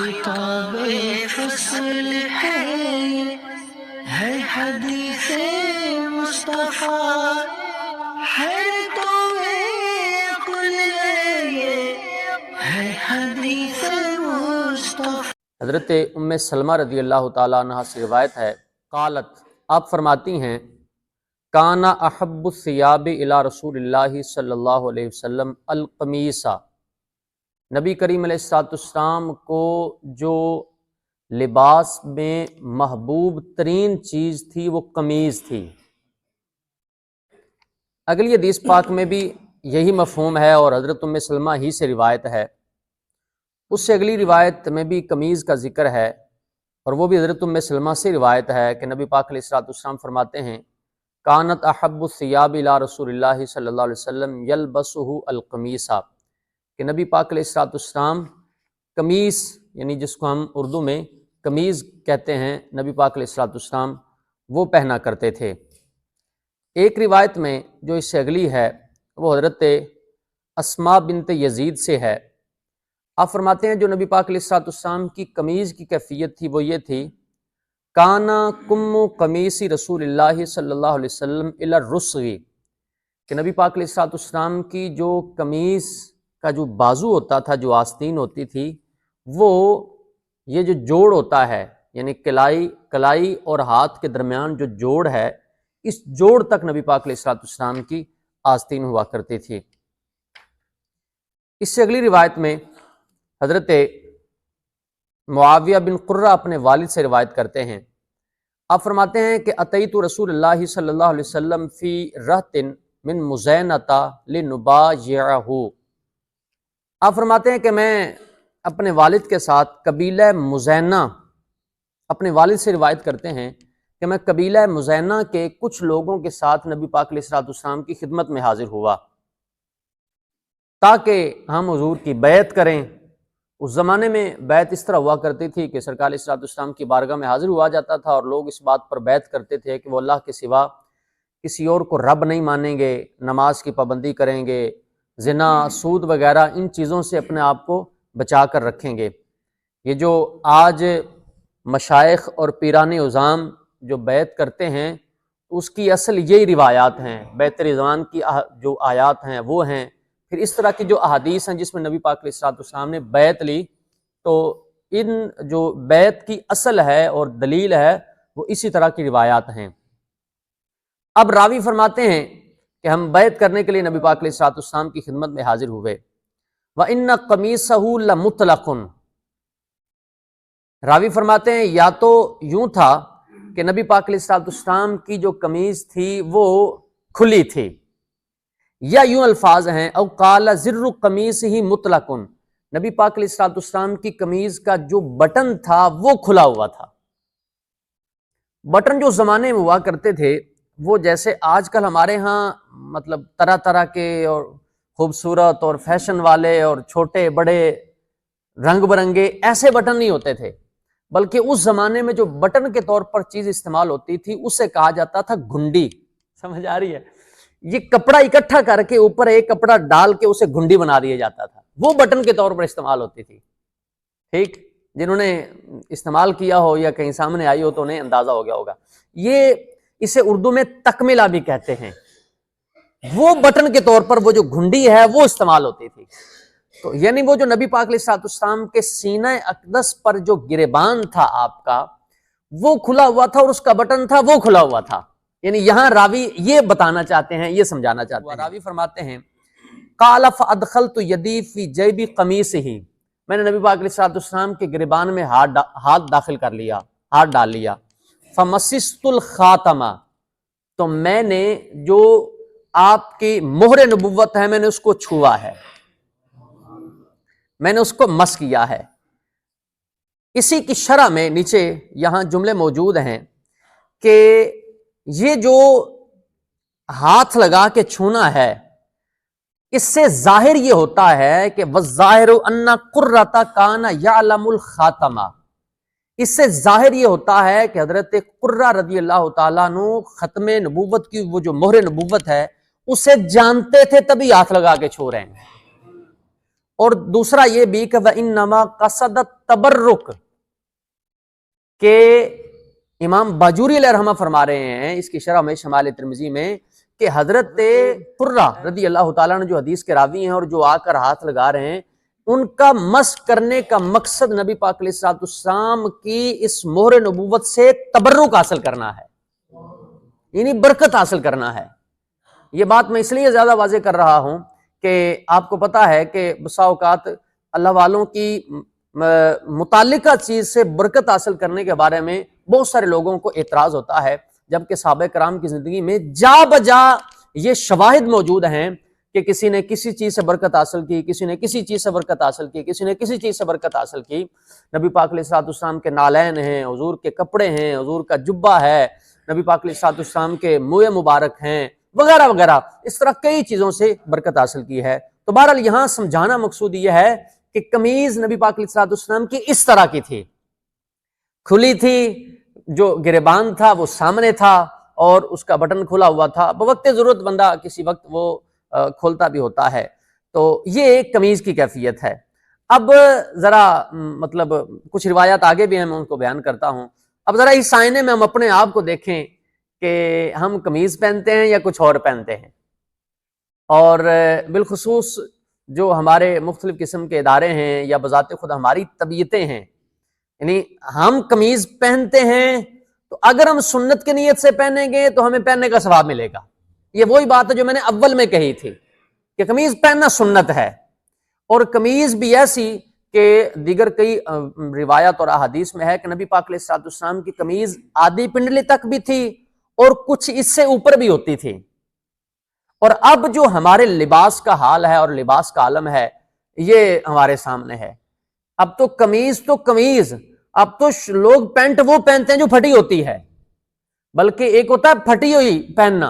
خطاب فصل ہے حدیث مصطفیٰ ہے تو عقل ہے حدیث مصطفیٰ۔ حضرت ام سلمہ رضی اللہ تعالیٰ عنہ سے روایت ہے، قالت، آپ فرماتی ہیں، کانا احب الثیاب الی رسول اللہ صلی اللہ علیہ وسلم القمیصہ، نبی کریم علیہ السلام کو جو لباس میں محبوب ترین چیز تھی وہ قمیض تھی۔ اگلی حدیث پاک میں بھی یہی مفہوم ہے اور حضرت ام سلمہ ہی سے روایت ہے، اس سے اگلی روایت میں بھی قمیض کا ذکر ہے اور وہ بھی حضرت ام سلمہ سے روایت ہے کہ نبی پاک علیہ السلام فرماتے ہیں، کانت احب الثیاب الی رسول اللہ صلی اللہ علیہ وسلم یلبسہ القمیصہ، کہ نبی پاک علیہ السلام قمیص، یعنی جس کو ہم اردو میں قمیض کہتے ہیں، نبی پاک علیہ السلام وہ پہنا کرتے تھے۔ ایک روایت میں جو اس سے اگلی ہے وہ حضرت اسماء بنت یزید سے ہے، آپ فرماتے ہیں جو نبی پاک علیہ السلام کی قمیض کی کیفیت تھی وہ یہ تھی، کانا کم قمیص رسول اللہ صلی اللہ علیہ وسلم الی الرسغ، کہ نبی پاک علیہ السلام کی جو قمیض کا جو بازو ہوتا تھا، جو آستین ہوتی تھی، وہ یہ جو جوڑ ہوتا ہے، یعنی کلائی اور ہاتھ کے درمیان جو جوڑ ہے، اس جوڑ تک نبی پاک علیہ السلام کی آستین ہوا کرتی تھی۔ اس سے اگلی روایت میں حضرت معاویہ بن قرہ اپنے والد سے روایت کرتے ہیں، آپ فرماتے ہیں کہ اتیت رسول اللہ صلی اللہ علیہ وسلم فی رہط من مزینۃ لنبایعہ، آپ فرماتے ہیں کہ میں اپنے والد کے ساتھ قبیلہ مزینہ، اپنے والد سے روایت کرتے ہیں کہ میں قبیلہ مزینہ کے کچھ لوگوں کے ساتھ نبی پاک علیہ السلام کی خدمت میں حاضر ہوا تاکہ ہم حضور کی بیعت کریں۔ اس زمانے میں بیعت اس طرح ہوا کرتی تھی کہ سرکار علیہ السلام کی بارگاہ میں حاضر ہوا جاتا تھا اور لوگ اس بات پر بیعت کرتے تھے کہ وہ اللہ کے سوا کسی اور کو رب نہیں مانیں گے، نماز کی پابندی کریں گے، زنا، سود وغیرہ ان چیزوں سے اپنے آپ کو بچا کر رکھیں گے۔ یہ جو آج مشائخ اور پیران عظام جو بیعت کرتے ہیں، اس کی اصل یہی روایات ہیں، بیعت رضوان کی جو آیات ہیں وہ ہیں، پھر اس طرح کی جو احادیث ہیں جس میں نبی پاک علیہ السلام نے بیعت لی، تو ان جو بیعت کی اصل ہے اور دلیل ہے وہ اسی طرح کی روایات ہیں۔ اب راوی فرماتے ہیں کہ ہم بیعت کرنے کے لیے نبی پاک علیہ السلام کی خدمت میں حاضر ہوئے، وَإِنَّ قَمِيصَهُ لَمُطْلَقٌ، راوی فرماتے ہیں یا تو یوں تھا کہ نبی پاک علیہ السلام کی جو قمیض تھی وہ کھلی تھی، یا یوں الفاظ ہیں، او قال زر قمیصہ مطلق، نبی پاک علیہ السلام کی قمیض کا جو بٹن تھا وہ کھلا ہوا تھا۔ بٹن جو زمانے میں ہوا کرتے تھے وہ جیسے آج کل ہمارے ہاں مطلب طرح طرح کے اور خوبصورت اور فیشن والے اور چھوٹے بڑے رنگ برنگے ایسے بٹن نہیں ہوتے تھے، بلکہ اس زمانے میں جو بٹن کے طور پر چیز استعمال ہوتی تھی اسے کہا جاتا تھا گھنڈی۔ سمجھ آ رہی ہے؟ یہ کپڑا اکٹھا کر کے اوپر ایک کپڑا ڈال کے اسے گھنڈی بنا دیا جاتا تھا، وہ بٹن کے طور پر استعمال ہوتی تھی۔ ٹھیک، جنہوں نے استعمال کیا ہو یا کہیں سامنے آئی ہو تو انہیں اندازہ ہو گیا ہوگا۔ یہ اسے اردو میں تکملہ بھی کہتے ہیں، وہ بٹن کے طور پر وہ جو گھنڈی ہے وہ استعمال ہوتی تھی۔ تو یعنی وہ جو نبی پاک علیہ السلام کے سینہ اقدس پر جو گریبان تھا آپ کا، وہ کھلا ہوا تھا اور اس کا بٹن تھا وہ کھلا ہوا تھا۔ یعنی یہاں راوی یہ بتانا چاہتے ہیں، یہ سمجھانا چاہتے ہیں۔ راوی فرماتے ہیں، قال فادخلت یدی فی جیب قمیصہ، میں نے نبی پاک علیہ السلام کے گریبان میں ہاتھ داخل کر لیا، ہاتھ ڈال لیا، فمسست الخاتم، تو میں نے جو آپ کی مہر نبوت ہے میں نے اس کو چھوا ہے، میں نے اس کو مس کیا ہے۔ اسی کی شرح میں نیچے یہاں جملے موجود ہیں کہ یہ جو ہاتھ لگا کے چھونا ہے، اس سے ظاہر یہ ہوتا ہے کہ وَالظَّاهِرُ أَنَّ قُرَّةَ كَانَ يَعْلَمُ الْخَاتَمَ، اس سے ظاہر یہ ہوتا ہے کہ حضرت قرہ رضی اللہ تعالیٰ عنہ ختم نبوت کی وہ جو مہر نبوت ہے اسے جانتے تھے، تبھی ہاتھ لگا کے چھو رہے ہیں۔ اور دوسرا یہ بھی کہ وَإِنَّمَا قَصَدَ التَّبَرُّكَ، کہ امام باجوری علیہ رحمہ فرما رہے ہیں اس کی شرح میں شمال ترمذی میں کہ حضرت قرہ رضی اللہ تعالیٰ نے جو حدیث کے راوی ہیں اور جو آ کر ہاتھ لگا رہے ہیں، ان کا مس کرنے کا مقصد نبی پاک علیہ الصلوۃ والسلام کی اس مہر نبوت سے تبرک حاصل کرنا ہے، یعنی برکت حاصل کرنا ہے۔ یہ بات میں اس لیے زیادہ واضح کر رہا ہوں کہ آپ کو پتا ہے کہ بسا اوقات اللہ والوں کی متعلقہ چیز سے برکت حاصل کرنے کے بارے میں بہت سارے لوگوں کو اعتراض ہوتا ہے، جبکہ صحابہ کرام کی زندگی میں جا بجا یہ شواہد موجود ہیں کہ کسی نے کسی چیز سے برکت حاصل کی، کسی نے کسی چیز سے برکت حاصل کی، کسی نے کسی چیز سے برکت حاصل کی۔ نبی پاک علیہ الصلوۃ والسلام کے نالین ہیں، حضور کے کپڑے ہیں، حضور کا جبہ ہے، نبی پاک علیہ الصلوۃ والسلام کے منہ مبارک ہیں، وغیرہ وغیرہ، اس طرح کئی چیزوں سے برکت حاصل کی ہے۔ تو بہرحال یہاں سمجھانا مقصود یہ ہے کہ قمیض نبی پاک علیہ الصلوۃ والسلام کی اس طرح کی تھی، کھلی تھی، جو گریبان تھا وہ سامنے تھا اور اس کا بٹن کھلا ہوا تھا، بوقت ضرورت بندہ کسی وقت وہ کھولتا بھی ہوتا ہے۔ تو یہ ایک قمیض کی کیفیت ہے۔ اب ذرا مطلب کچھ روایات آگے بھی ہیں، میں ان کو بیان کرتا ہوں۔ اب ذرا اس آئینے میں ہم اپنے آپ کو دیکھیں کہ ہم قمیض پہنتے ہیں یا کچھ اور پہنتے ہیں، اور بالخصوص جو ہمارے مختلف قسم کے ادارے ہیں یا بذات خود ہماری طبیعتیں ہیں، یعنی ہم قمیض پہنتے ہیں تو اگر ہم سنت کی نیت سے پہنیں گے تو ہمیں پہننے کا ثواب ملے گا۔ یہ وہی بات ہے جو میں نے اول میں کہی تھی کہ قمیض پہننا سنت ہے، اور قمیض بھی ایسی کہ دیگر کئی روایات اور احادیث میں ہے کہ نبی پاک علیہ الصلوۃ والسلام کی قمیض آدھی پنڈلی تک بھی تھی اور کچھ اس سے اوپر بھی ہوتی تھی۔ اور اب جو ہمارے لباس کا حال ہے اور لباس کا عالم ہے یہ ہمارے سامنے ہے۔ اب تو قمیض، اب تو لوگ پینٹ وہ پہنتے ہیں جو پھٹی ہوتی ہے، بلکہ ایک ہوتا ہے پھٹی ہوئی پہننا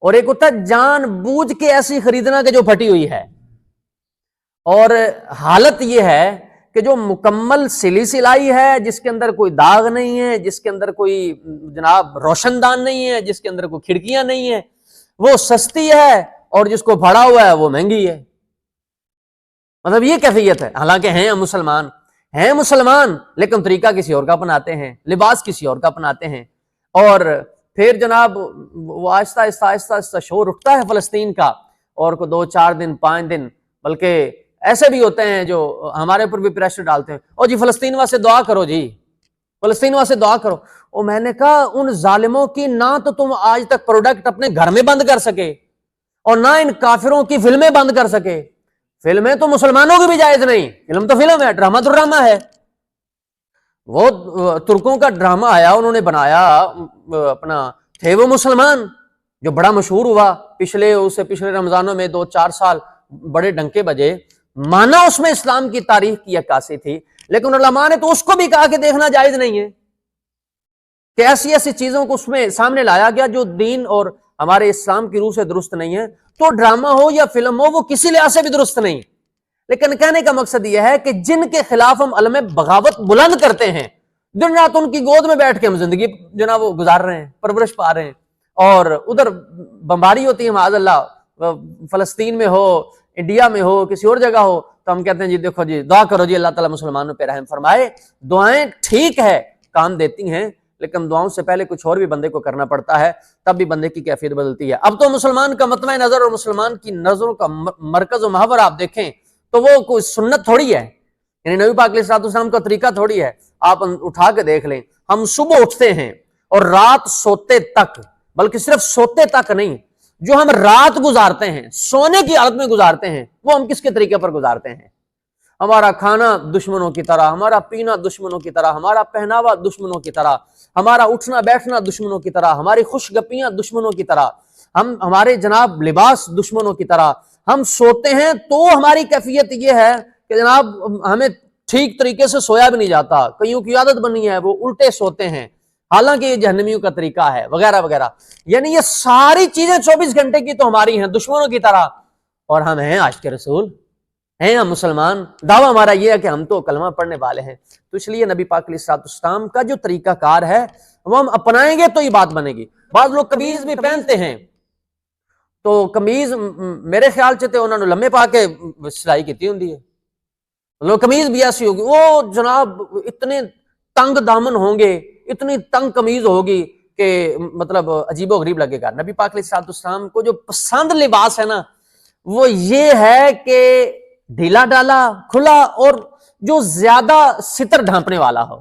اور ایک ہوتا ہے جان بوجھ کے ایسی خریدنا کہ جو پھٹی ہوئی ہے۔ اور حالت یہ ہے کہ جو مکمل سلی سلائی ہے، جس کے اندر کوئی داغ نہیں ہے، جس کے اندر کوئی جناب روشن دان نہیں ہے، جس کے اندر کوئی کھڑکیاں نہیں ہیں، وہ سستی ہے، اور جس کو پھڑا ہوا ہے وہ مہنگی ہے۔ مطلب یہ کیفیت ہے۔ حالانکہ ہیں ہم مسلمان لیکن طریقہ کسی اور کا اپناتے ہیں، لباس کسی اور کا اپناتے ہیں، اور پھر جناب وہ آہستہ آہستہ شور اٹھتا ہے فلسطین کا، اور کو 2 4 دن 5 دن، بلکہ ایسے بھی ہوتے ہیں جو ہمارے اوپر بھی پریشر ڈالتے ہیں، اور جی فلسطین واسطے دعا کرو، جی فلسطین واسطے دعا کرو۔ اور میں نے کہا ان ظالموں کی نہ تو تم آج تک پروڈکٹ اپنے گھر میں بند کر سکے اور نہ ان کافروں کی فلمیں بند کر سکے۔ فلمیں تو مسلمانوں کی بھی جائز نہیں، فلم تو فلم ہے، ڈرامہ تو ڈرامہ ہے۔ وہ ترکوں کا ڈرامہ آیا، انہوں نے بنایا اپنا، تھے وہ مسلمان، جو بڑا مشہور ہوا پچھلے رمضانوں میں 2 4 سال، بڑے ڈنکے بجے، مانا اس میں اسلام کی تاریخ کی عکاسی تھی، لیکن علماء نے تو اس کو بھی کہا کہ دیکھنا جائز نہیں ہے، کہ ایسی چیزوں کو اس میں سامنے لایا گیا جو دین اور ہمارے اسلام کی روح سے درست نہیں ہے۔ تو ڈرامہ ہو یا فلم ہو، وہ کسی لحاظ سے بھی درست نہیں۔ لیکن کہنے کا مقصد یہ ہے کہ جن کے خلاف ہم علم بغاوت بلند کرتے ہیں، دن رات ان کی گود میں بیٹھ کے ہم زندگی جناب وہ گزار رہے ہیں، پرورش پا رہے ہیں، اور ادھر بمباری ہوتی ہے معاذ اللہ، فلسطین میں ہو، انڈیا میں ہو، کسی اور جگہ ہو، تو ہم کہتے ہیں جی دیکھو جی دعا کرو، جی اللہ تعالیٰ مسلمانوں پہ رحم فرمائے۔ دعائیں ٹھیک ہے، کام دیتی ہیں، لیکن دعاؤں سے پہلے کچھ اور بھی بندے کو کرنا پڑتا ہے، تب بھی بندے کی کیفیت بدلتی ہے۔ اب تو مسلمان کا مطمع نظر اور مسلمان کی نظروں کا مرکز و محور آپ دیکھیں تو وہ کوئی سنت تھوڑی ہے، یعنی نبی پاک علیہ الصلوۃ والسلام کا طریقہ تھوڑی ہے۔ آپ اٹھا کے دیکھ لیں، ہم صبح اٹھتے ہیں اور رات سوتے تک، بلکہ صرف سوتے تک نہیں، جو ہم رات گزارتے ہیں، سونے کی حالت میں گزارتے ہیں، وہ ہم کس کے طریقے پر گزارتے ہیں؟ ہمارا کھانا دشمنوں کی طرح، ہمارا پینا دشمنوں کی طرح، ہمارا پہناوا دشمنوں کی طرح، ہمارا اٹھنا بیٹھنا دشمنوں کی طرح، ہماری خوش گپیاں دشمنوں کی طرح، ہمارے جناب لباس دشمنوں کی طرح۔ ہم سوتے ہیں تو ہماری کیفیت یہ ہے کہ جناب ہمیں ٹھیک طریقے سے سویا بھی نہیں جاتا، کئیوں کی عادت بنی ہے وہ الٹے سوتے ہیں، حالانکہ یہ جہنمیوں کا طریقہ ہے، وغیرہ وغیرہ۔ یعنی یہ ساری چیزیں 24 گھنٹے کی تو ہماری ہیں دشمنوں کی طرح، اور ہم ہیں عاشق رسول، ہیں ہم مسلمان، دعویٰ ہمارا یہ ہے کہ ہم تو کلمہ پڑھنے والے ہیں۔ تو اس لیے نبی پاک علیہ الصلوۃ والسلام کا جو طریقہ کار ہے وہ ہم اپنائیں گے تو یہ بات بنے گی۔ بعض لوگ قمیض بھی پہنتے ہیں تو کمیز میرے خیال چ تے انہوں نے لمے پا کے سلائی کیتی ہوندی ہے، مطلب کمیز بھی ایسی ہوگی، وہ جناب اتنے تنگ دامن ہوں گے، اتنی تنگ کمیز ہوگی کہ مطلب عجیب و غریب لگے گا۔ نبی پاک علیہ الصلوۃ والسلام کو جو پسند لباس ہے نا وہ یہ ہے کہ ڈھیلا ڈالا کھلا اور جو زیادہ ستر ڈھانپنے والا ہو۔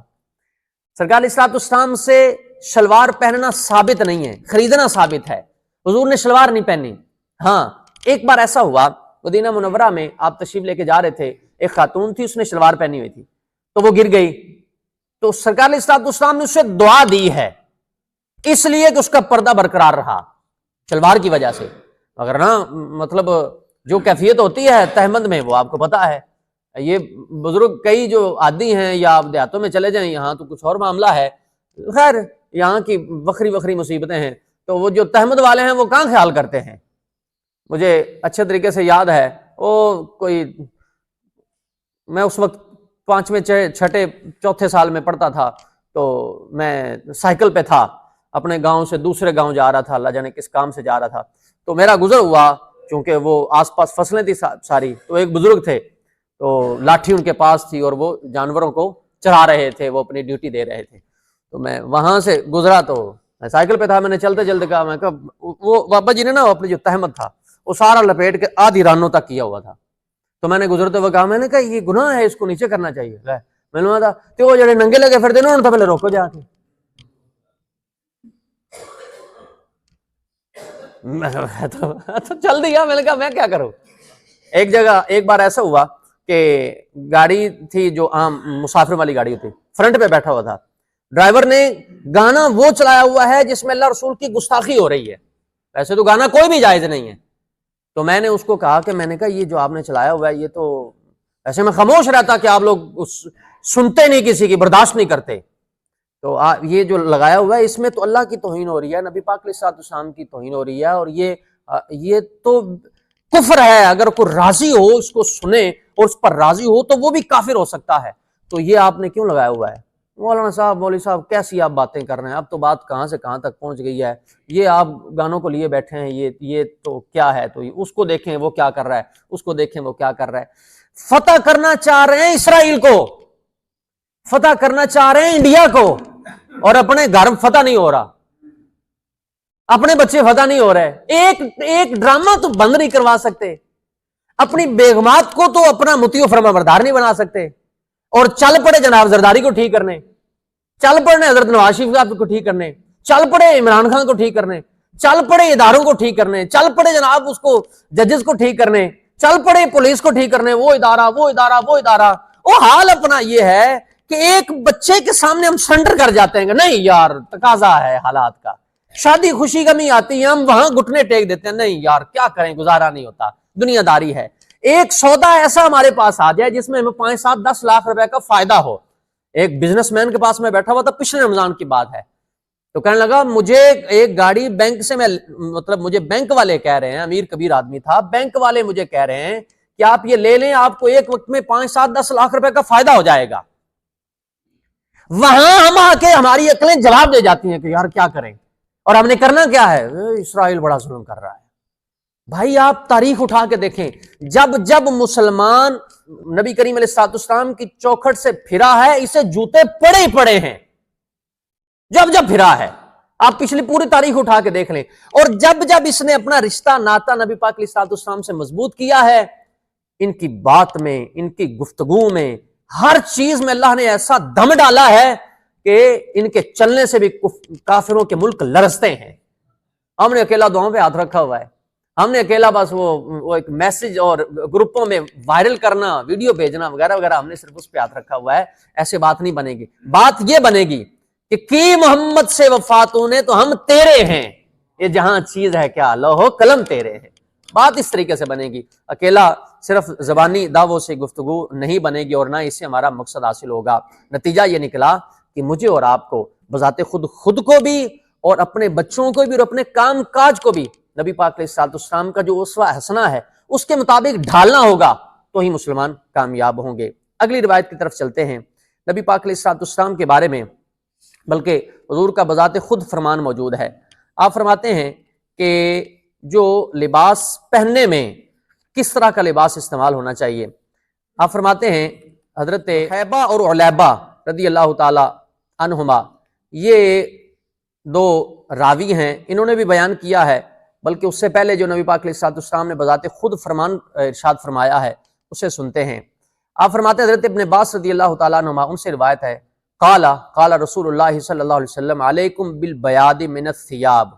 سرکار علیہ الصلوۃ والسلام سے شلوار پہننا ثابت نہیں ہے، خریدنا ثابت ہے، حضور نے شلوار نہیں پہنی۔ ہاں ایک بار ایسا ہوا، مدینہ منورہ میں آپ تشریف لے کے جا رہے تھے، ایک خاتون تھی اس نے شلوار پہنی ہوئی تھی تو وہ گر گئی، تو سرکار علیہ الصلوۃ والسلام نے اسے دعا دی ہے اس لیے کہ اس کا پردہ برقرار رہا شلوار کی وجہ سے، مگر نا مطلب جو کیفیت ہوتی ہے تہمند میں وہ آپ کو پتا ہے۔ یہ بزرگ کئی جو عادی ہیں یا آپ دیہاتوں میں چلے جائیں یہاں تو کچھ اور معاملہ ہے، خیر یہاں کی وکری وکری مصیبتیں ہیں، تو وہ جو تہمد والے ہیں وہ کہاں خیال کرتے ہیں۔ مجھے اچھے طریقے سے یاد ہے، وہ کوئی میں اس وقت 5ویں 6ٹھے 4تھے سال میں پڑھتا تھا، تو میں سائیکل پہ تھا، اپنے گاؤں سے دوسرے گاؤں جا رہا تھا، اللہ جانے کس کام سے جا رہا تھا، تو میرا گزر ہوا، چونکہ وہ آس پاس فصلیں تھی ساری، تو ایک بزرگ تھے تو لاٹھی ان کے پاس تھی اور وہ جانوروں کو چرا رہے تھے، وہ اپنی ڈیوٹی دے رہے تھے، تو میں وہاں سے گزرا تو میں سائیکل پہ تھا، میں نے چلتے چلتے کہا، میں کہا وہ بابا جی نے نا اپنی جو تہمت تھا وہ سارا لپیٹ کے آدھی رانوں تک کیا ہوا تھا، تو میں نے گزرتے ہوئے کہا، میں نے کہا یہ گناہ ہے، اس کو نیچے کرنا چاہیے۔ میں نے کہا تو وہ جڑے ننگے لگے پھر انہوں نے تو پہلے روکو جا کے، تو چل دیا۔ میں نے کہا میں کیا کروں۔ ایک جگہ ایک بار ایسا ہوا کہ گاڑی تھی جو عام مسافر والی گاڑی تھی، فرنٹ پہ بیٹھا ہوا تھا، ڈرائیور نے گانا وہ چلایا ہوا ہے جس میں اللہ رسول کی گستاخی ہو رہی ہے، ویسے تو گانا کوئی بھی جائز نہیں ہے، تو میں نے اس کو کہا کہ میں نے کہا یہ جو آپ نے چلایا ہوا ہے یہ تو، ایسے میں خاموش رہتا کہ آپ لوگ سنتے نہیں، کسی کی برداشت نہیں کرتے، تو یہ جو لگایا ہوا ہے اس میں تو اللہ کی توہین ہو رہی ہے، نبی پاک علیہ الصلوۃ والسلام کی توہین ہو رہی ہے، اور یہ تو کفر ہے، اگر کوئی راضی ہو اس کو سنے اور اس پر راضی ہو تو وہ بھی کافر ہو سکتا ہے، تو یہ آپ نے کیوں لگایا ہوا ہے؟ مولانا صاحب، مولوی صاحب کیسی آپ باتیں کر رہے ہیں، اب تو بات کہاں سے کہاں تک پہنچ گئی ہے، یہ آپ گانوں کو لیے بیٹھے ہیں، یہ تو کیا ہے، تو اس کو دیکھیں وہ کیا کر رہا ہے، اس کو دیکھیں وہ کیا کر رہا ہے۔ فتح کرنا چاہ رہے ہیں اسرائیل کو، فتح کرنا چاہ رہے ہیں انڈیا کو، اور اپنے گھر فتح نہیں ہو رہا، اپنے بچے فتح نہیں ہو رہے، ایک ڈرامہ تو بند نہیں کروا سکتے، اپنی بیگمات کو تو اپنا مطیع و فرما بردار نہیں بنا سکتے، اور چل پڑے جناب زرداری کو ٹھیک کرنے، چل پڑے حضرت نواز شریف کو ٹھیک کرنے، چل پڑے عمران خان کو ٹھیک کرنے، چل پڑے اداروں کو ٹھیک کرنے، چل پڑے جناب اس کو ججز کو ٹھیک کرنے، چل پڑے پولیس کو ٹھیک کرنے، وہ ادارہ وہ ادارہ وہ ادارہ، وہ حال اپنا یہ ہے کہ ایک بچے کے سامنے ہم سرنڈر کر جاتے ہیں کہ نہیں یار تقاضا ہے حالات کا، شادی خوشی کا نہیں آتی ہے ہم وہاں گھٹنے ٹیک دیتے ہیں، نہیں یار کیا کریں گزارا نہیں ہوتا، دنیا داری ہے، ایک سودا ایسا ہمارے پاس آ جائے جس میں ہمیں 5 7 10 لاکھ روپے کا فائدہ ہو۔ ایک بزنس مین کے پاس میں بیٹھا ہوا تھا، پچھلے رمضان کی بات ہے، تو کہنے لگا مجھے ایک گاڑی بینک سے مطلب مجھے بینک والے کہہ رہے ہیں، امیر کبیر آدمی تھا، بینک والے مجھے کہہ رہے ہیں کہ آپ یہ لے لیں، آپ کو ایک وقت میں 5 7 10 لاکھ روپے کا فائدہ ہو جائے گا۔ وہاں ہم آ کے ہماری عقلیں جواب دے جاتی ہیں کہ یار کیا کریں، اور ہم نے کرنا کیا ہے، اسرائیل بڑا ظلم کر رہا ہے۔ بھائی آپ تاریخ اٹھا کے دیکھیں، جب مسلمان نبی کریم علیہ الصلوۃ والسلام کی چوکھٹ سے پھرا ہے اسے جوتے پڑے ہی پڑے ہیں، جب پھرا ہے، آپ پچھلی پوری تاریخ اٹھا کے دیکھ لیں، اور جب اس نے اپنا رشتہ ناتا نبی پاک علیہ الصلوۃ والسلام سے مضبوط کیا ہے، ان کی بات میں، ان کی گفتگو میں، ہر چیز میں اللہ نے ایسا دم ڈالا ہے کہ ان کے چلنے سے بھی کافروں کے ملک لرزتے ہیں۔ ہم نے اکیلا دعاؤں پہ ہاتھ رکھا ہوا ہے، ہم نے اکیلا بس وہ ایک میسج اور گروپوں میں وائرل کرنا، ویڈیو بھیجنا وغیرہ وغیرہ، ہم نے صرف اس پہ ہاتھ رکھا ہوا ہے۔ ایسے بات نہیں بنے گی، بات یہ بنے گی کہ کی محمد سے وفاتوں نے تو ہم تیرے ہیں، یہ جہاں چیز ہے کیا لوح و قلم تیرے ہیں، بات اس طریقے سے بنے گی، اکیلا صرف زبانی دعووں سے گفتگو نہیں بنے گی، اور نہ اس سے ہمارا مقصد حاصل ہوگا۔ نتیجہ یہ نکلا کہ مجھے اور آپ کو بذات خود کو بھی، اور اپنے بچوں کو بھی، اور اپنے کام کاج کو بھی نبی پاک علیہ الصلوۃ والسلام کا جو اسوہ حسنہ ہے اس کے مطابق ڈھالنا ہوگا، تو ہی مسلمان کامیاب ہوں گے۔ اگلی روایت کی طرف چلتے ہیں، نبی پاک علیہ الصلوۃ والسلام کے بارے میں بلکہ حضور کا بذات خود فرمان موجود ہے۔ آپ فرماتے ہیں کہ جو لباس پہننے میں کس طرح کا لباس استعمال ہونا چاہیے. آپ فرماتے ہیں حضرت حیبہ اور علیبہ رضی اللہ تعالی عنہما، یہ دو راوی ہیں، انہوں نے بھی بیان کیا ہے، بلکہ اس سے پہلے جو نبی پاک علیہ الصلوۃ والسلام نے بذات خود فرمان ارشاد فرمایا ہے اسے سنتے ہیں. آپ فرماتے ہیں حضرت ابن عباس رضی اللہ تعالیٰ عنہما، ان سے روایت ہے، قال رسول اللہ صلی اللہ علیہ وسلم علیکم بالبیاض من الثیاب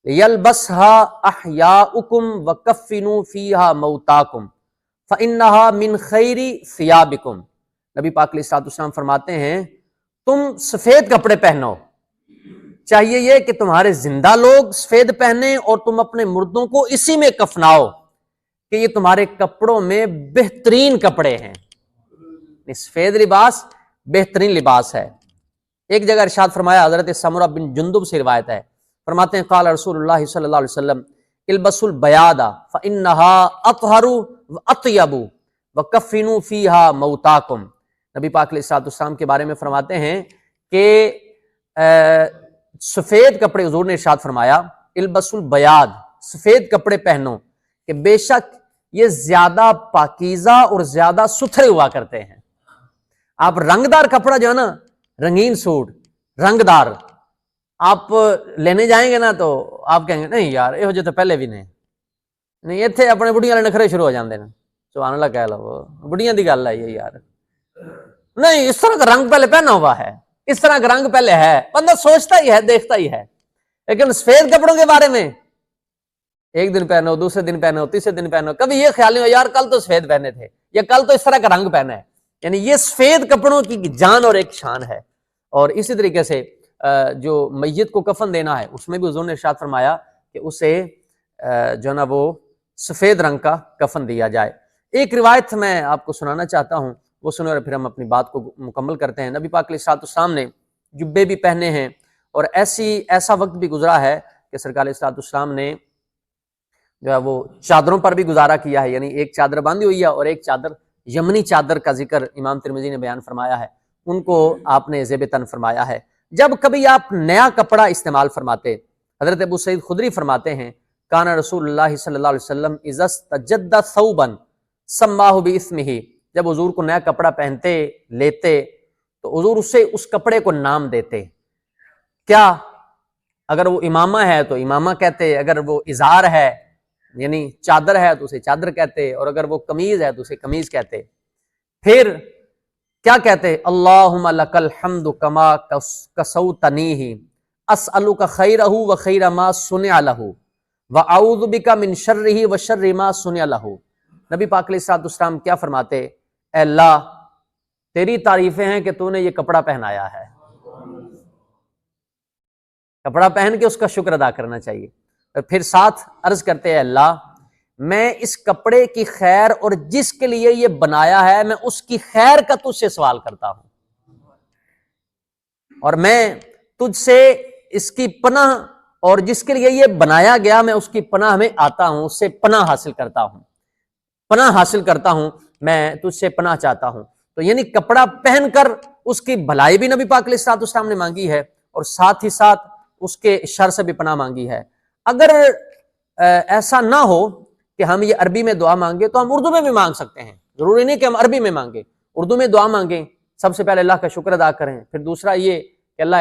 یلبسها احیاؤکم وکفنوا فیہا موتاکم فانہا من خیر ثیابکم. نبی پاک علیہ الصلوۃ والسلام فرماتے ہیں تم سفید کپڑے پہنو، چاہیے یہ کہ تمہارے زندہ لوگ سفید پہنے اور تم اپنے مردوں کو اسی میں کفناؤ کہ یہ تمہارے کپڑوں میں بہترین کپڑے ہیں. سفید لباس بہترین لباس ہے. ایک جگہ ارشاد فرمایا، حضرت سمرہ بن جندب سے روایت ہے، فرماتے ہیں قال رسول اللہ صلی اللہ علیہ وسلم البسوا البیاض فانها اطہر واطیب وکفنوا فیہا موتاکم. نبی پاک علیہ الصلوۃ والسلام کے بارے میں فرماتے ہیں کہ سفید کپڑے، حضور نے ارشاد فرمایا البسوا البیاض، سفید کپڑے پہنو کہ بے شک یہ زیادہ پاکیزہ اور زیادہ ستھرے ہوا کرتے ہیں. آپ رنگدار کپڑا جو ہے نا، رنگین سوٹ رنگدار آپ لینے جائیں گے نا تو آپ کہیں گے نہیں یار یہ تو پہلے بھی نہیں اتنے اپنے بڑھیاں والے نخرے شروع ہو جاندے ہیں. سبحان اللہ کہہ لو، بڑھیاں دی گل ہے یہ یار، نہیں اس طرح کا رنگ پہلے پہنا ہوا ہے، اس طرح کا رنگ پہلے ہے، بندہ سوچتا ہی ہے دیکھتا ہی ہے. لیکن سفید کپڑوں کے بارے میں ایک دن پہنو، دوسرے دن پہنو، تیسرے دن پہنو، کبھی یہ خیال نہیں ہو یار کل تو سفید پہنے تھے یا کل تو اس طرح کا رنگ پہنا ہے. یعنی یہ سفید کپڑوں کی جان اور ایک شان ہے. اور اسی طریقے سے جو میت کو کفن دینا ہے اس میں بھی حضور نے ارشاد فرمایا کہ اسے جو ہے نا وہ سفید رنگ کا کفن دیا جائے. ایک روایت میں آپ کو سنانا چاہتا ہوں، وہ سنیں اور پھر ہم اپنی بات کو مکمل کرتے ہیں. نبی پاک علیہ الصلوۃ والسلام نے جبے بھی پہنے ہیں اور ایسا وقت بھی گزرا ہے کہ سرکار علیہ الصلوۃ والسلام نے جو ہے وہ چادروں پر بھی گزارا کیا ہے. یعنی ایک چادر باندھی ہوئی ہے اور ایک چادر یمنی چادر کا ذکر امام ترمذی نے بیان فرمایا ہے، ان کو آپ نے زیب تن فرمایا ہے. جب کبھی آپ نیا کپڑا استعمال فرماتے، حضرت ابو سعید خدری فرماتے ہیں کان رسول اللہ صلی اللہ علیہ وسلم اذا استجد ثوبا سماہ باسمہ، جب حضور کو نیا کپڑا پہنتے لیتے تو حضور اسے اس کپڑے کو نام دیتے. کیا؟ اگر وہ امامہ ہے تو امامہ کہتے، اگر وہ ازار ہے یعنی چادر ہے تو اسے چادر کہتے، اور اگر وہ قمیض ہے تو اسے قمیض کہتے. پھر کیا کہتے؟ اللہم لک الحمد کما کسوتنیہ اسألک خیرہ وخیر ما صنع لہ واعوذ بک من شرہ وشر ما صنع لہ. نبی پاک علیہ الصلوۃ والسلام کیا فرماتے؟ اے اللہ تیری تعریفیں ہیں کہ تو نے یہ کپڑا پہنایا ہے. کپڑا پہن کے اس کا شکر ادا کرنا چاہیے. اور پھر ساتھ عرض کرتے ہیں اللہ میں اس کپڑے کی خیر اور جس کے لیے یہ بنایا ہے میں اس کی خیر کا تجھ سے سوال کرتا ہوں، اور میں تجھ سے اس کی پناہ، اور جس کے لیے یہ بنایا گیا میں اس کی پناہ میں آتا ہوں، اس سے پناہ حاصل کرتا ہوں، پناہ حاصل کرتا ہوں، میں تجھ سے پناہ چاہتا ہوں. تو یعنی کپڑا پہن کر اس کی بھلائی بھی نبی پاک علیہ الصلوۃ والسلام نے مانگی ہے اور ساتھ ہی ساتھ اس کے شر سے بھی پناہ مانگی ہے. اگر ایسا نہ ہو کہ ہم یہ عربی میں دعا مانگے تو ہم اردو میں بھی مانگ سکتے ہیں، ضروری نہیں کہ ہم عربی میں مانگیں، اردو میں دعا مانگیں. سب سے پہلے اللہ کا شکر ادا کریں، پھر دوسرا یہ کہ اللہ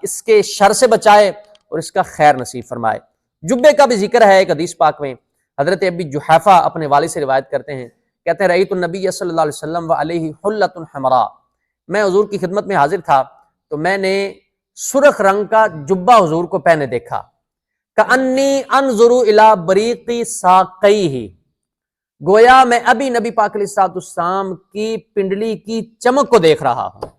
اس کے شر سے بچائے اور اس کا خیر نصیب فرمائے. جبے کا بھی ذکر ہے ایک حدیث پاک میں. حضرت ابی جحیفہ اپنے والد سے روایت کرتے ہیں، کہتے ہیں رأیت النبی صلی اللہ علیہ وسلم وعلیہ حلۃ حمراء، میں حضور کی خدمت میں حاضر تھا تو میں نے سرخ رنگ کا جبہ حضور کو پہنے دیکھا. کأنی انظر الی بریق ساقیہ، گویا میں ابھی نبی پاک علیہ الصلوۃ والسلام کی پنڈلی کی چمک کو دیکھ رہا ہوں،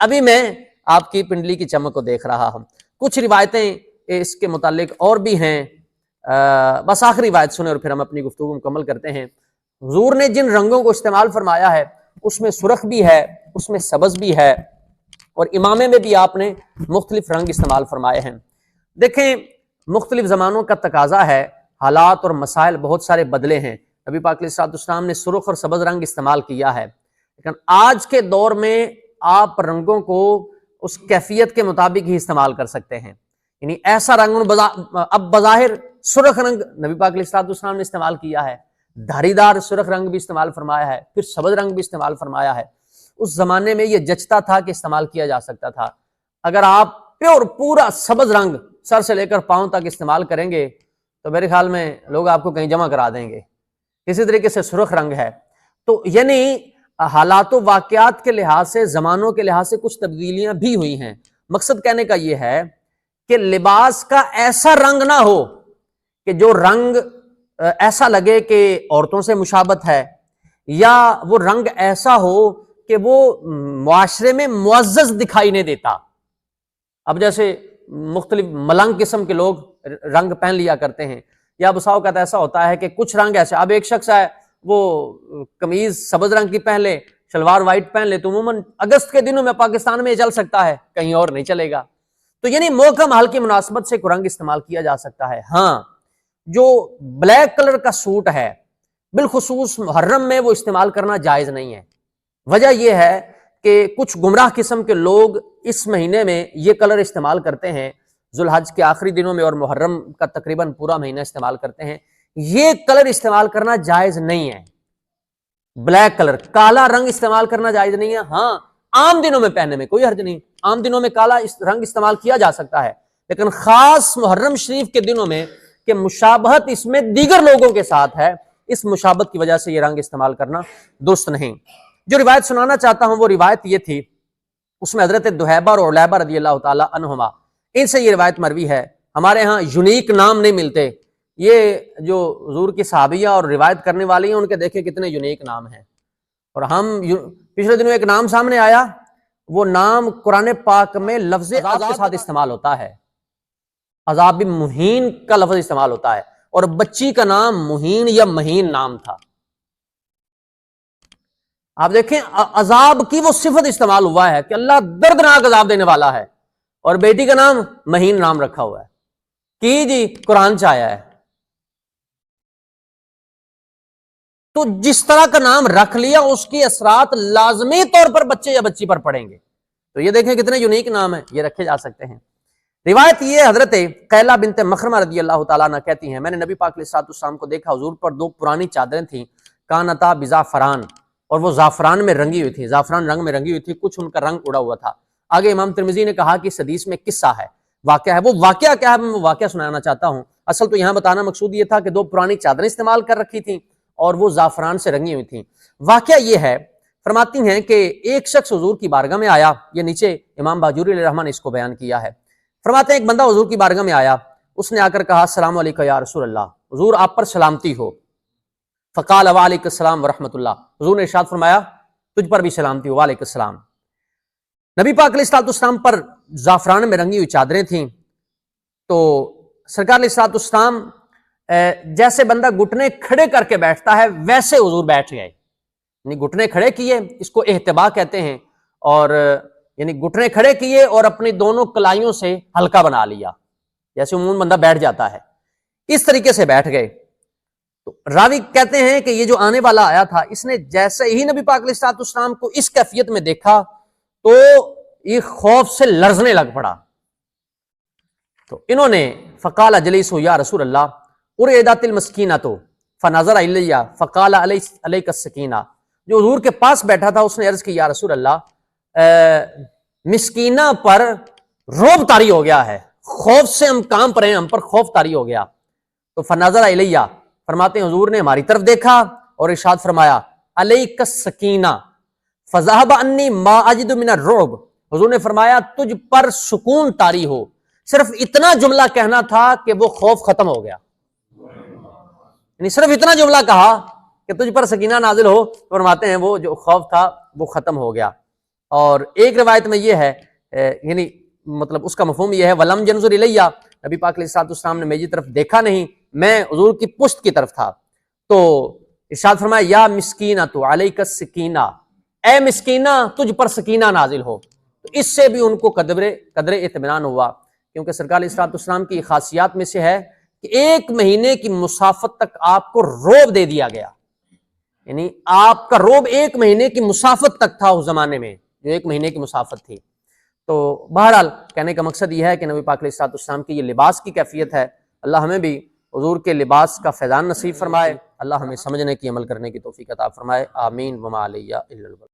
ابھی میں آپ کی پنڈلی کی چمک کو دیکھ رہا ہوں. کچھ روایتیں اس کے متعلق اور بھی ہیں، بس آخری روایت سنیں اور پھر ہم اپنی گفتگو مکمل کرتے ہیں. حضور نے جن رنگوں کو استعمال فرمایا ہے اس میں سرخ بھی ہے، اس میں سبز بھی ہے، اور امامے میں بھی آپ نے مختلف رنگ استعمال فرمائے ہیں. دیکھیں مختلف زمانوں کا تقاضا ہے، حالات اور مسائل بہت سارے بدلے ہیں. نبی پاک علیہ الصلوۃ والسلام نے سرخ اور سبز رنگ استعمال کیا ہے، لیکن آج کے دور میں آپ رنگوں کو اس کیفیت کے مطابق ہی استعمال کر سکتے ہیں. یعنی ایسا رنگ اب بظاہر سرخ رنگ نبی پاک علیہ الصلوۃ والسلام نے استعمال کیا ہے، دھاری دار سرخ رنگ بھی استعمال فرمایا ہے، پھر سبز رنگ بھی استعمال فرمایا ہے۔ اس زمانے میں یہ جچتا تھا کہ استعمال کیا جا سکتا تھا۔ اگر آپ پیور پورا سبز رنگ سر سے لے کر پاؤں تک استعمال کریں گے تو میرے خیال میں لوگ آپ کو کہیں جمع کرا دیں گے۔ اسی طریقے سے سرخ رنگ ہے۔ تو یعنی حالات و واقعات کے لحاظ سے، زمانوں کے لحاظ سے کچھ تبدیلیاں بھی ہوئی ہیں۔ مقصد کہنے کا یہ ہے کہ لباس کا ایسا رنگ نہ ہو کہ جو رنگ ایسا لگے کہ عورتوں سے مشابہت ہے، یا وہ رنگ ایسا ہو کہ وہ معاشرے میں معزز دکھائی نہیں دیتا۔ اب جیسے مختلف ملنگ قسم کے لوگ رنگ پہن لیا کرتے ہیں، یا بسا اوقات ایسا ہوتا ہے کہ کچھ رنگ ایسے، اب ایک شخص ہے وہ قمیض سبز رنگ کی پہن لے، شلوار وائٹ پہن لے، تو عموماً اگست کے دنوں میں پاکستان میں چل سکتا ہے، کہیں اور نہیں چلے گا۔ تو یعنی موقع محل کی مناسبت سے کوئی رنگ استعمال کیا جا سکتا ہے۔ ہاں، جو بلیک کلر کا سوٹ ہے بالخصوص محرم میں وہ استعمال کرنا جائز نہیں ہے۔ وجہ یہ ہے کہ کچھ گمراہ قسم کے لوگ اس مہینے میں یہ کلر استعمال کرتے ہیں، ذوالحج کے آخری دنوں میں اور محرم کا تقریباً پورا مہینہ استعمال کرتے ہیں۔ یہ کلر استعمال کرنا جائز نہیں ہے۔ بلیک کلر، کالا رنگ استعمال کرنا جائز نہیں ہے۔ ہاں، عام دنوں میں پہننے میں کوئی حرج نہیں، عام دنوں میں کالا رنگ استعمال کیا جا سکتا ہے، لیکن خاص محرم شریف کے دنوں میں کہ مشابہت اس میں دیگر لوگوں کے ساتھ ہے، اس مشابہت کی وجہ سے یہ رنگ استعمال کرنا درست نہیں۔ جو روایت سنانا چاہتا ہوں وہ روایت یہ تھی، اس میں حضرت دحیبہ اور علیبہ رضی اللہ تعالی عنہما، ان سے یہ روایت مروی ہے۔ ہمارے ہاں یونیک نام نہیں ملتے، یہ جو حضور کی صحابیہ اور روایت کرنے والی ہیں ان کے دیکھیں کتنے یونیک نام ہیں۔ اور ہم پچھلے دنوں ایک نام سامنے آیا، وہ نام قرآن پاک میں لفظ عذاب کے ساتھ استعمال ہوتا ہے، عذاب مہین کا لفظ استعمال ہوتا ہے، اور بچی کا نام مہین یا مہین نام تھا۔ آپ دیکھیں عذاب کی وہ صفت استعمال ہوا ہے کہ اللہ دردناک عذاب دینے والا ہے، اور بیٹی کا نام مہین نام رکھا ہوا ہے کہ جی قرآن سے آیا ہے۔ تو جس طرح کا نام رکھ لیا اس کی اثرات لازمی طور پر بچے یا بچی پر پڑیں گے۔ تو یہ دیکھیں کتنے یونیک نام ہیں، یہ رکھے جا سکتے ہیں۔ روایت یہ حضرت قیلہ بنت مخرمہ رضی اللہ تعالیٰ عنہ کہتی ہیں، میں نے نبی پاک علیہ الصلوۃ والسلام کو دیکھا، حضور پر دو پرانی چادریں تھیں، کانتا بزعفران، اور وہ زعفران میں رنگی ہوئی تھی، زعفران رنگ میں رنگی ہوئی تھی، کچھ ان کا رنگ اڑا ہوا تھا۔ آگے امام ترمذی نے کہا کہ اس حدیث میں قصہ ہے، واقعہ ہے۔ وہ واقعہ کیا ہے میں وہ واقعہ سنانا چاہتا ہوں۔ اصل تو یہاں بتانا مقصود یہ تھا کہ دو پرانی چادریں استعمال کر رکھی تھیں اور وہ زعفران سے رنگی ہوئی تھیں۔ واقعہ یہ ہے، فرماتی ہیں کہ ایک شخص حضور کی بارگاہ میں آیا، یہ نیچے امام باجوری علیہ الرحمہ نے اس کو بیان کیا ہے۔ فرماتے ہیں ایک بندہ حضور کی بارگاہ میں آیا، اس نے آ کر کہا السلام علیکم یا رسول اللہ، حضور آپ پر سلامتی ہو۔ فقال وعلیکم السلام ورحمۃ اللہ، حضور نے ارشاد فرمایا تجھ پر بھی سلامتی ہو، وعلیکم السلام۔ نبی پاک علیہ الصلوۃ والسلام پر زعفران میں رنگی ہوئی چادریں تھیں، تو سرکار علیہ الصلوۃ والسلام جیسے بندہ گھٹنے کھڑے کر کے بیٹھتا ہے ویسے حضور بیٹھ گئے، یعنی گھٹنے کھڑے کیے، اس کو احتبا کہتے ہیں، اور یعنی گھٹنے کھڑے کیے اور اپنی دونوں کلائیوں سے ہلکا بنا لیا، جیسے عموماً بندہ بیٹھ جاتا ہے، اس طریقے سے بیٹھ گئے۔ تو راوی کہتے ہیں کہ یہ جو آنے والا آیا تھا، اس نے جیسے ہی نبی پاک علیہ الصلوۃ والسلام کو اس کیفیت میں دیکھا تو یہ خوف سے لرزنے لگ پڑا۔ تو انہوں نے فقال جلیس یا رسول اللہ ارعدت المسکینۃ فنظر الی فقال علیک السکینہ، جو حضور کے پاس بیٹھا تھا اس نے عرض کی یا رسول اللہ مسکینہ پر روب طاری ہو گیا ہے، خوف سے ہم کام پر ہیں، ہم پر خوف طاری ہو گیا۔ تو فنظر الی، فرماتے ہیں حضور نے ہماری طرف دیکھا اور ارشاد فرمایا علیک السکینہ فذهب عنی ما اجد من الرعب، حضور نے فرمایا تجھ پر سکون طاری ہو۔ صرف اتنا جملہ کہنا تھا کہ وہ خوف ختم ہو گیا، یعنی صرف اتنا جملہ کہا کہ تجھ پر سکینہ نازل ہو، فرماتے ہیں وہ جو خوف تھا وہ ختم ہو گیا۔ اور ایک روایت میں یہ ہے، یعنی مطلب اس کا مفہوم یہ ہے ولم ینظر الیہ، نبی پاک علیہ الصلوۃ والسلام نے میری طرف دیکھا نہیں، میں حضور کی پشت کی طرف تھا۔ تو ارشاد فرمایا یا مسکینہ تو علیک السکینہ، اے مسکینہ تجھ پر سکینہ نازل ہو۔ تو اس سے بھی ان کو قدر اطمینان ہوا، کیونکہ سرکار علیہ الصلوۃ والسلام کی خاصیات میں سے ہے کہ ایک مہینے کی مسافت تک آپ کو روب دے دیا گیا، یعنی آپ کا روب ایک مہینے کی مسافت تک تھا اس زمانے میں، جو ایک مہینے کی مسافت تھی۔ تو بہرحال کہنے کا مقصد یہ ہے کہ نبی پاک علیہ الصلوۃ والسلام کی یہ لباس کی کیفیت ہے. اللہ ہمیں بھی حضور کے لباس کا فیضان نصیب فرمائے. اللہ ہمیں سمجھنے کی عمل کرنے کی توفیق عطا فرمائے. آمین. وما علیہ الا البلاغ.